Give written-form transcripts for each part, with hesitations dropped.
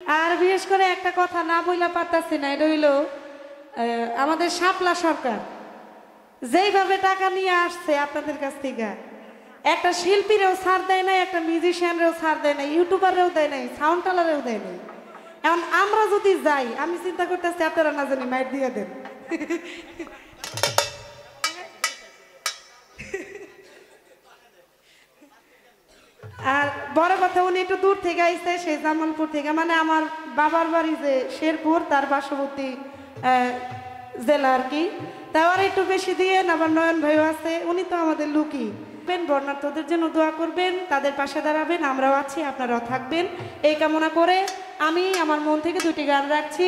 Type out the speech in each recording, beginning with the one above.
আর বিশেষ করে একটা কথা না বইলা পারতাছি না, এটা হইল আমাদের শাপলা সরকার যেইভাবে টাকা নিয়ে আসছে আপনাদের কাছ থেকে, একটা শিল্পীরেও ছাড় দেয় নাই, একটা মিউজিশিয়ানরেও ছাড় দেয় নাই, ইউটিউবারেও দেয় নাই, সাউন্ড টালারেও দেয় নাই। এখন আমরা যদি যাই, আমি চিন্তা করতেছি আপনারা না জানি মাইট দিয়ে দেন। আর বড় কথা, উনি একটু দূর থেকে আইসে, সেই জামালপুর থেকে, মানে আমার বাবার বাড়ি যে শেরপুর তার পার্শ্ববর্তী জেলা আর কি। তাই আর একটু বেশি দিয়ে আবার নয়ন ভাইও আছে, উনি তো আমাদের লুকি। বর্ণার্থদের জন্য দোয়া করবেন, তাদের পাশে দাঁড়াবেন, আমরাও আছি, আপনারাও থাকবেন, এই কামনা করে আমি আমার মন থেকে দুটি গান রাখছি।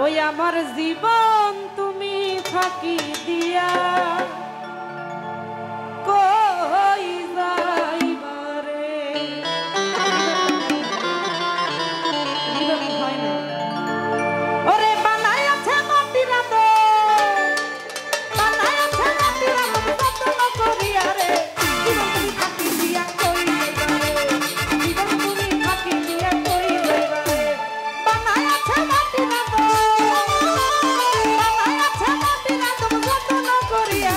ওই আমার জীবন তুমি ফাঁকি দিয়া কই যাইবারে, হয় না ওরে বানাই আছে মাটির আদর, বানাই আছে মাটির আদর যত্ন করিয়া রে, জীবন তুমি ফাঁকি দিয়া কই যাইবারে, জীবন তুমি ফাঁকি দিয়া কই যাইবারে, বানাই আছে মাটির আদর, বানাই আছে মাটির আদর যত্ন করিয়া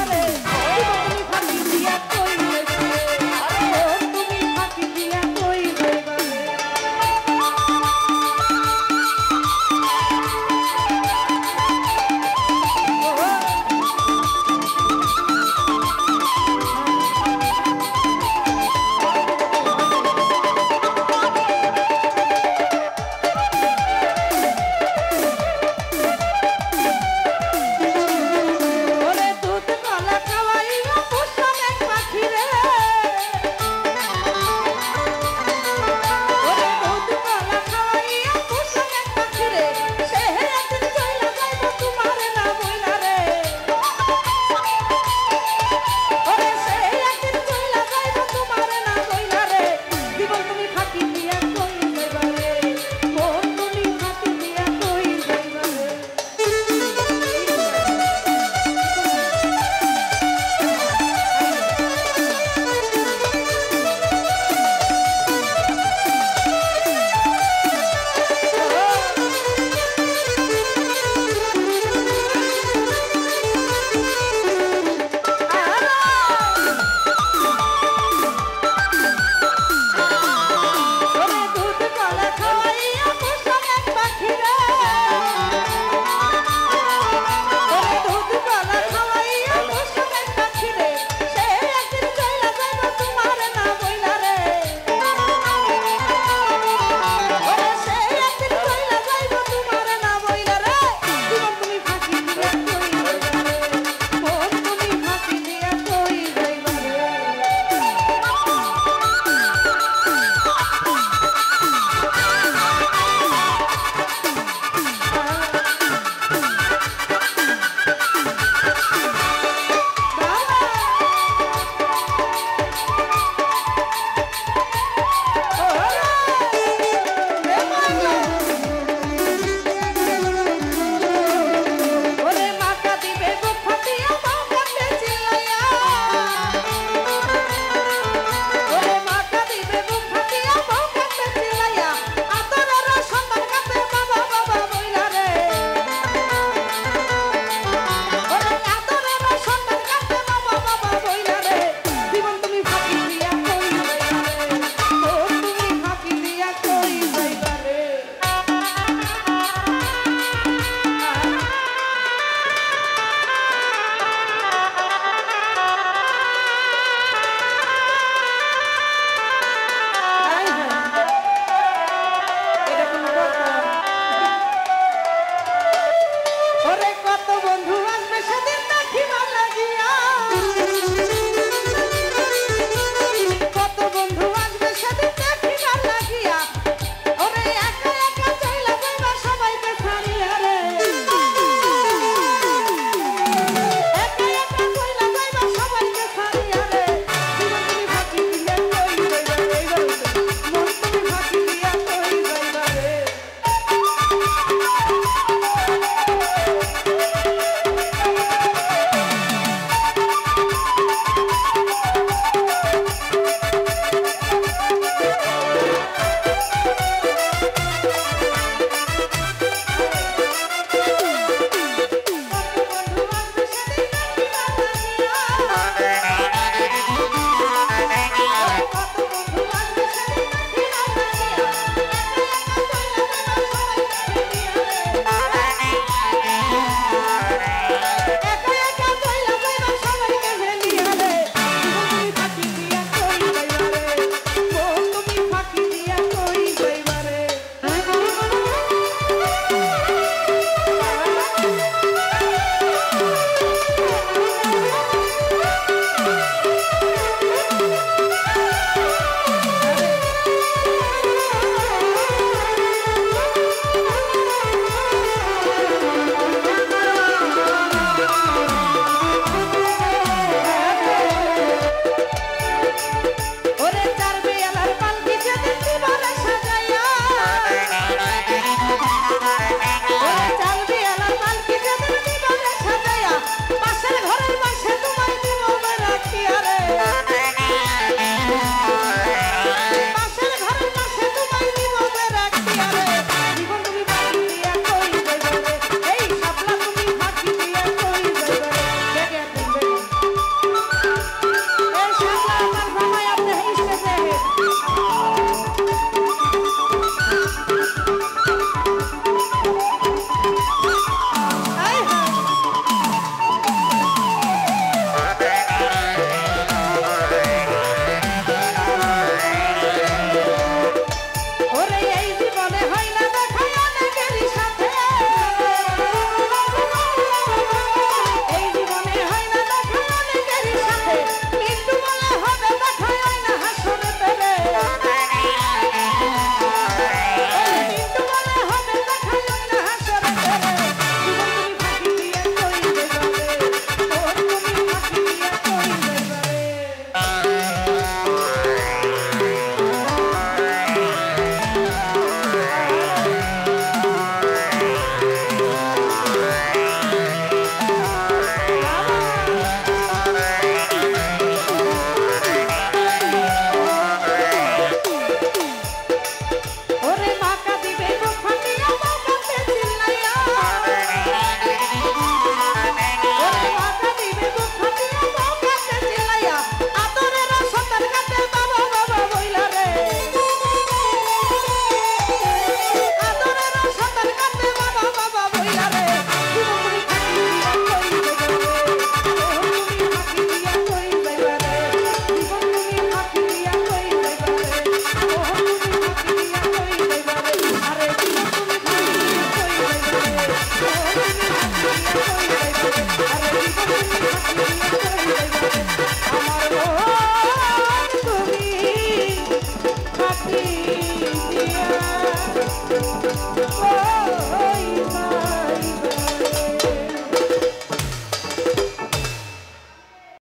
কি